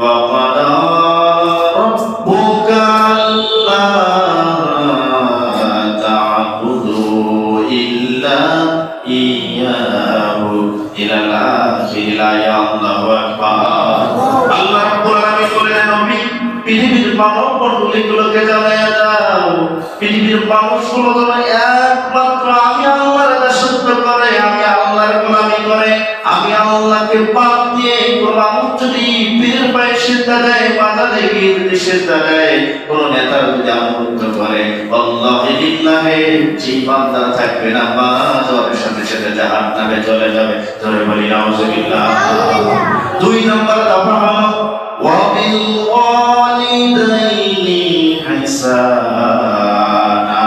وقضى ربك ألا تعبدوا إلا إياه إلى الآخر الآية الله أكبر আল্লাহ রাব্বুল আলামিন বলেন নবী পৃথিবীর মানব মণ্ডলীগুলোকে জানায়া দাও পৃথিবীর মানুষগুলো যেন একমাত্র আমি আল্লাহর দাসত্ব করে আমি আল্লাহর গোলামি করে আমি আল্লাহকে বাদ দিয়ে কোন মানুষ যদি পীরের পায়ে সিজদা দেয় বাজারে গিয়ে যদি সিজদা দেয় কোন নেতা যদি আমন্ত্রণ করে আল্লাহি বিল্লাহি যে বান্দা থাকবে না বাজারের সাথে সাথে জাহান্নামে চলে যাবে ধরে বলি নাউজুবিল্লাহ দুই নম্বর দফা হলো ওয়াবিল ওয়ালিদাইনি ইহসানা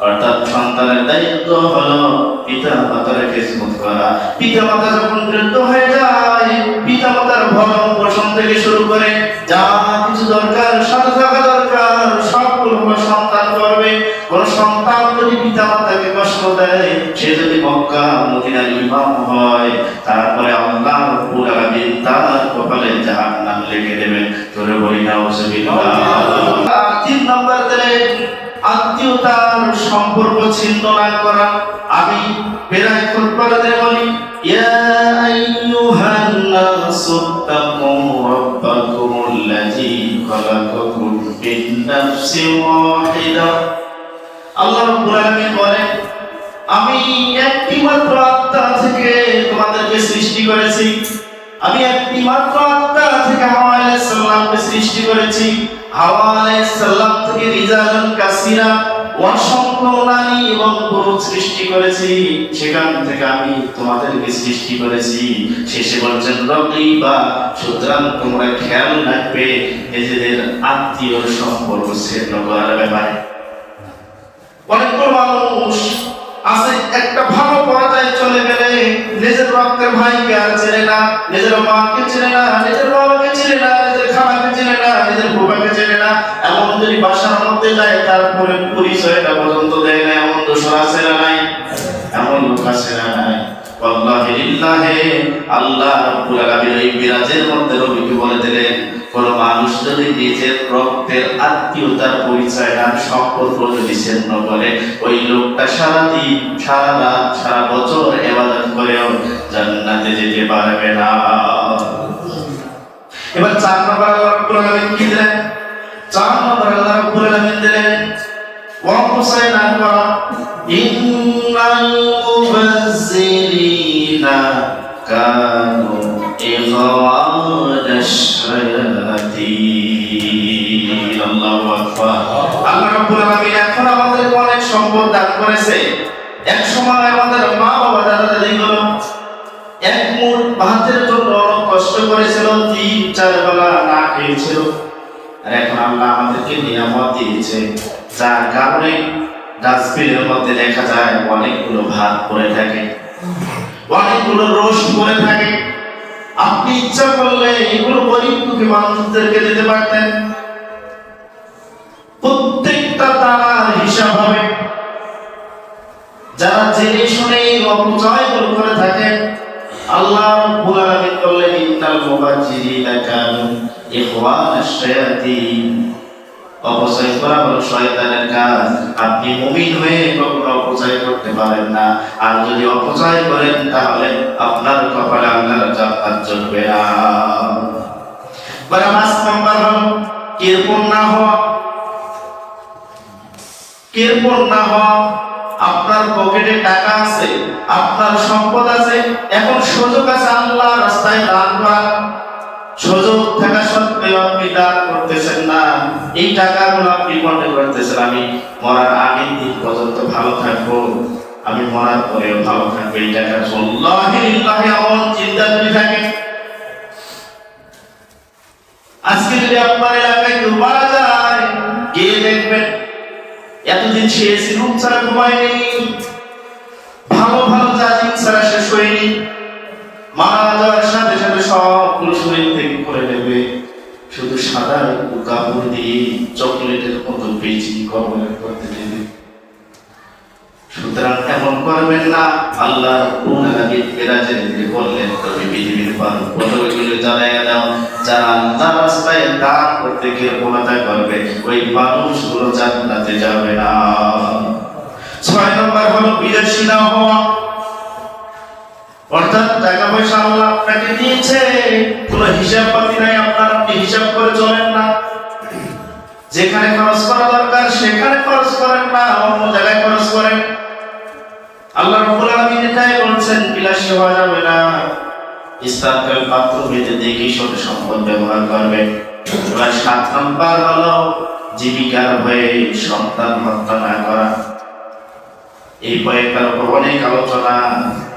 অর্থাৎ সন্তানের দায়িত্ব হলো পিতা মাতার খেদমত করা পিতা মাতা যখন বৃদ্ধ হয়ে যায় পিতা মাতার ভরণ পোষণ থেকে শুরু করে যা কিছু দরকার সাথে থাকা দরকার সবগুলো সন্তান করবে কোন সন্তান যদি পিতা মাতাকে কষ্ট দেয় সে যদি মক্কা মদিনার ইমাম হয় তারপরে আল্লাহ রাব্বুল আলামিন তার কপালে জাহান্নাম লিখে দেবেন তোরে বলি নাউজুবিল্লাহ তিন নম্বর দিলেন আত্মীয়তার সম্পর্ক ছিন্ন না করা আমি বেরায় খুতবাতে বলি ইয়া আইয়ুহান নাসু তাকু রাব্বাকুমুল্লাযী খালাকাকুম মিন নাফসিন ওয়াহিদা আল্লাহ রাব্বুল আলামিন বলেন আমি একটি মাত্র আত্মা থেকে তোমাদেরকে সৃষ্টি করেছি আমি একটি মাত্র আত্মা থেকে হাওয়া আলাইহিস সালামকে সৃষ্টি করেছি হাওয়া আলাইহিস সালাম থেকে রিজালান কাসীরা অসংখ্য নারী এবং পুরুষ সৃষ্টি করেছি সেখান থেকে আমি তোমাদেরকে সৃষ্টি করেছি শেষে বলছেন রকিবা সুতরাং তোমরা খেয়াল রাখবে নিজেদের আত্মীয় সম্পর্ক ছিন্ন করার ব্যাপারে অনেকগুলো মানুষ আছে একটা ভালো পর্যায়ে চলে গেলে নিজের রক্তের ভাইকে আর চেনে না নিজের মাকে চেনে না নিজের বাবাকে চেনে না নিজের খালাকে চেনে না নিজের বাবাকে চেনে না এমন যদি বাসার মধ্যে যায় তারপরে পরিচয়টা পর্যন্ত দেয় না এমন দোষর আছে না নাই এমন লোক আছে না নাই আল্লাহি লিল্লাহি আল্লাহ রাব্বুল আলামিন এই বিরাজের মধ্যে নবীকে বলে দিলেন কোন মানুষ যদি নিজের রক্তের আত্মীয়তার পরিচয় না সম্পর্ক যদি ছিন্ন করে ওই লোকটা সারাদিন সারা রাত সারা বছর ইবাদত করেও জান্নাতে যেতে পারবে না এবার 4 নম্বর আল্লাহ রাব্বুল আলামিন কি দিলেন 4 নম্বর আল্লাহ রাব্বুল আলামিন দিলেন ওয়াকুসাই না করা ইন্নাল মুবাজ্জিরিনা কানু ইখওয়ানাশ শায়াতিন আল্লাহু আকবার আল্লাহ রাব্বুল আলামিন এখন আমাদের অনেক সম্পদ দান করেছে এক সময় আমাদের মা বাবা দাদা দাদিগুলো এক মুঠ ভাতের জন্য অনেক কষ্ট করেছিল 3-4 বেলা না খেয়েছিল আর এখন আল্লাহ আমাদেরকে নিয়ামত দিয়েছে যার কারণে ডাস্টবিনের মধ্যে দেখা যায় অনেকগুলো ভাত পড়ে থাকে অনেকগুলো রোস্ট পড়ে থাকে আপনি ইচ্ছা করলে এগুলো গরিব দুঃখী মানুষদেরকে দিতে পারতেন প্রত্যেকটা দানার হিসাব হবে যারা জেনে শুনে অপচয় করে থাকেন আল্লাহ রাব্বুল আলামিন বললেন ইন্নাল মুবাজ্জিরিনা কানু ইখওয়ানাশ শায়াতিন অপচয় করা হলো শয়তানের কাজ আপনি মুমিন হয়ে কখনো অপচয় করতে পারেন না আর যদি অপচয় করেন তাহলে আপনার কপালে আল্লাহর জান্নাত জুটবে না 5 নম্বর হলো কৃপণ না হওয়া আপনার পকেটে টাকা আছে আপনার সম্পদ আছে এখন সুযোগ আছে আল্লাহর রাস্তায় দান করা সুযোগ থাকা সত্ত্বেও আপনি দান করতেছেন না এই টাকাগুলো আপনি মনে করতেছেন আমি মরার আগের দিন পর্যন্ত ভালো থাকবো আমি মরার পরেও ভালো থাকবো এই টাকা আল্লাহি লিল্লাহি এমন চিন্তা যদি থাকে আজকে যদি আপনার এলাকায় কেউ মারা যায় গিয়ে দেখবেন এতদিন সে সিরুম ছাড়া ঘুমায়নি ভালো ভালো জাজিং ছাড়া শেষ হয়নি মারা যাওয়ার সাথে সাথে সবগুলো শরীর থেকে করে নেবে শুধু সাদা কাপড় দিয়ে চকলেটের মতো বেশি কবলে করতে দেবে সুতরাং এমন করবেন না আল্লাহ রাব্বুল আলামিন ফেরেশতাদের দিকে বললেন, তুমি পৃথিবীর পর্বতগুলো জ্বালাইয়া দাও, যারা আল্লাহর রাস্তায় দান করতে গিয়ে প্রমাতা করবে ওই মানুষগুলো জান্নাতে যাবে না। 6 নম্বর হলো বিদেশী না হওয়া, অর্থাৎ টাকা পয়সা আল্লাহ আপনাকে দিয়েছে, কোনো হিসাব পাতি নাই, আপনি হিসাব করে চলেন না, যেখানে খরচ করা দরকার সেখানে খরচ করেন না, অন্য জায়গায় খরচ করেন। আল্লাহ রাব্বুল আলামিন এটাই বলছেন, বিলাসী হওয়া যাবে না, ইসলামের পাত্র ভেদে দেখে শুনে সম্পদ ব্যবহার করবে। এবার 7 নম্বর হলো জীবিকার ভয়ে সন্তান হত্যা না করা। এই পয়েন্টটার উপর অনেক আলোচনা।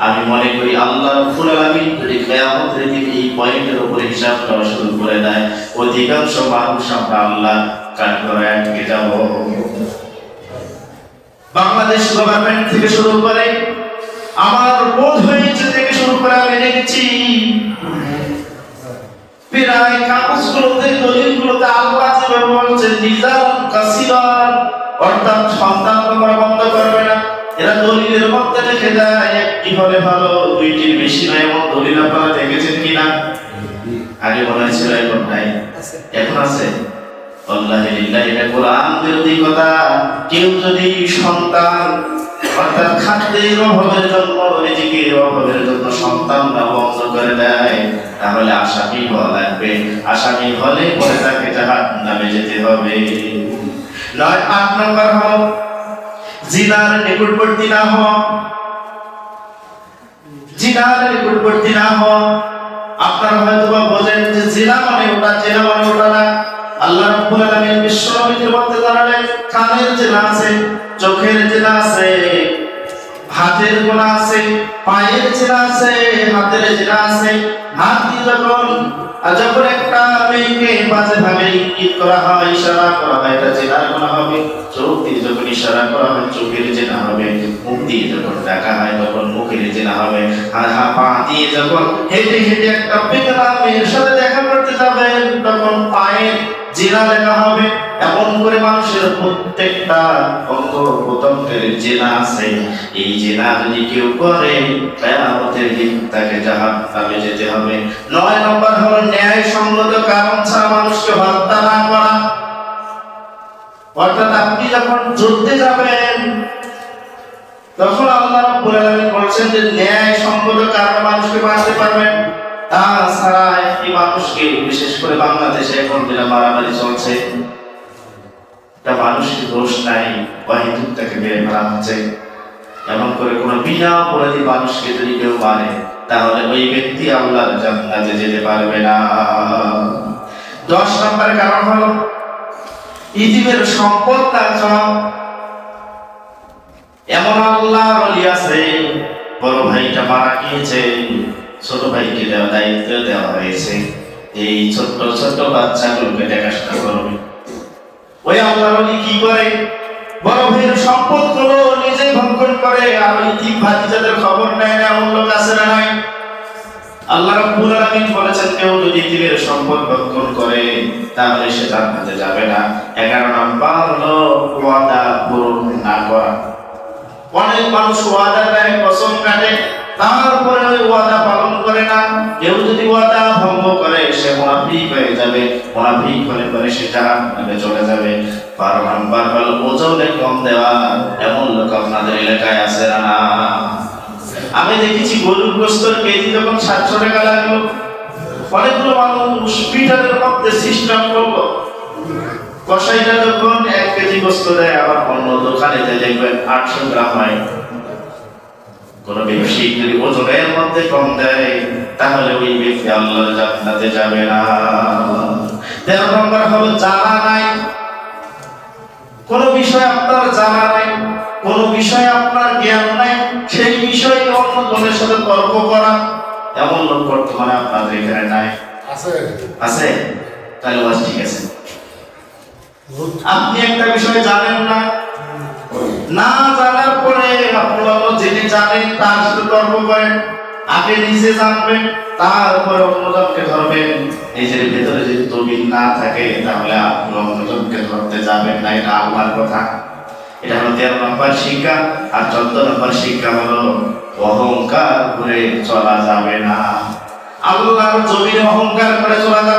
আমি মনে করি আল্লাহ রাব্বুল আলামিন যদি কিয়ামতের দিন এই পয়েন্টের উপর হিসাব করা শুরু করে দেয়, অধিকাংশ মানুষ আমরা আল্লাহ কাঠগড়ায় আটকে যাব। বাংলাদেশ গভর্নমেন্ট থেকে শুরু করে আমার বোধ হয়েছে থেকে শুরু করে আমি দেখছি প্রায় কাগজগুলোতে দলিলগুলোতে আল্লাহ যেভাবে বলছেন নিজাম কাসিরান, অর্থাৎ সন্তান তোমরা বন্ধ করবে না, এরা দলিলের মধ্যে লিখে দেয় একটি হলে ভালো, দুইটির বেশি নয়, এমন দলিল আপনারা দেখেছেন কিনা? আগে মনে ছিল, এখন নাই, এখন আছে। আল্লাহুলিল্লাহ, এটা কোরআন বিরোধী কথা। কেউ যদি সন্তান অর্থাৎ খাদ্যের অভাবের জন্য, রিজিকের অভাবের জন্য সন্তান না বন্ধ করে দেয়, তাহলে আসামি হওয়া লাগবে। আসামি হলে পরে তাকে জাহান্নামে যেতে হবে। 8 নম্বর হলো জিনার নিকটবর্তী না হওয়া। জিনার নিকটবর্তী না হওয়া, আপনারা হয়তো বা বোঝেন যে জিনা মানে ওটা, জিনা মানে ওটা না। আল্লাহ রাব্বুল আলামিন বিশ্ব নবীর মধ্যে জানালেন কানের জিনা আছে, চোখের জিনা আছে, হাতের গুনাহ আছে, পায়ের জিনা আছে, হাতের জিনা আছে। হাত দিয়ে যখন একটা মেয়েকে বাজে ভাবে ইঙ্গিত করা হয়, ইশারা করা হয়, এটা জিনার গুনাহ হবে। চোখ দিয়ে যখন ইশারা করা হয়, চোখের জিনা হবে। মুখ দিয়ে যখন ডাকা হয়, তখন মুখের জিনা হবে। আর পা দিয়ে যখন হেঁটে হেঁটে একটা বেগানা মেয়ের সাথে দেখা করতে যাবেন, তখন পায়ের জিনা লেখা হবে। এমন করে মানুষের প্রত্যেকটা অঙ্গ প্রত্যঙ্গের জিনা আছে। এই জিনা যদি কেউ করে, কিয়ামতের দিন তাকে জাহান্নামে যেতে হবে। 9 নম্বর হলো ন্যায়সঙ্গত কারণ ছাড়া মানুষকে হত্যা না করা। অর্থাৎ আপনি যখন যুদ্ধে যাবেন, তখন আল্লাহ রাব্বুল আলামিন বলছেন যে ন্যায়সঙ্গত কারণে মানুষকে মারতে পারবেন। তাছাড়া একটি মানুষকে, বিশেষ করে বাংলাদেশে এখন যেটা মারামারি চলছে, এটা মানুষের দোষ নাই, বাহিদুর তাকে মেরে ফেলা হচ্ছে। এমন করে কোনো বিনা অপরাধী মানুষকে যদি কেউ মারে, তাহলে ওই ব্যক্তি আল্লাহর জান্নাতে যেতে পারবে না। 10 নম্বর কারণ হলো ইতিমের সম্পদ না খাওয়া। এমন আল্লাহর ওলি আছে, বড় ভাইটা মারা গিয়েছে, ছোট ভাইকে দায়িত্ব দেওয়া হয়েছে, এই ছোট্ট ছোট্ট বাচ্চাগুলোকে দেখাশোনা করবে। ওই আল্লাহর ওলি কি করে? বড় ভাইয়ের সম্পদ গুলো নিজে ভক্ষণ করে, আর ইতিম ভাতিজাদের খবর নেয় না। এমন লোক আছে না নাই? আল্লাহ রাব্বুল আলামিন বলেছেন, কেউ যদি ইতিমের সম্পদ ভক্ষণ করে, তাহলে সে জান্নাতে যাবে না। 11 নম্বর হলো ওয়াদা পূরণ না করা। অনেক মানুষ ওয়াদা দেয়, কসম কাটে, তারপরে ওই ওয়াদা পালন করে না। কেউ যদি ওয়াদা ভঙ্গ করে, সে মুনাফিক হয়ে যাবে। মুনাফিক হলে পরে সে জাহান্নামে চলে যাবে। 12 নম্বর হলো ওজনে কম দেওয়া। এমন লোক আপনাদের এলাকায় আছে না? আমি দেখেছি গরুর গোশতের কেজি যখন 700 টাকা লাগলো, অনেকগুলো মানুষ পিঠারের মধ্যে সিস্টেম করলো। কসাইটা যখন 1 কেজি গোশত দেয়, আবার অন্য দোকানে দেখবেন 800 গ্রাম হয়। কোন ব্যবসায়ী যদি ওজনের মধ্যে কম দেয়, তাহলে ওই ব্যক্তি আল্লাহর জান্নাতে যাবে না। 13 নম্বর হলো জানা নাই। কোন বিষয় আপনার জানা নাই, কোন বিষয় আপনার জ্ঞান নাই, সেই বিষয়ে অন্য জনের সাথে তর্ক করা। এমন লোক বর্তমানে আপনাদের এখানে নাই? আছে? তাহলে বাস ঠিক আছে। আপনি একটা বিষয় জানেন না, না জানার পরে আপনি অন্য যিনি জানেন তার সাথে তর্ক করেন। আগে নিজে জানবেন, তারপরে অন্যজনকে ধরবেন। নিজের ভেতরে যদি তৌহিদ না থাকে, তাহলে আপনি অন্যজনকে ধরতে যাবেন না। এটা আল্লাহর কথা। এটা হলো 13 নম্বর শিক্ষা। আর 14 নম্বর শিক্ষা হলো অহংকার করে চলা যাবে না। আল্লাহর জমিনে অহংকার করে চলা যাবে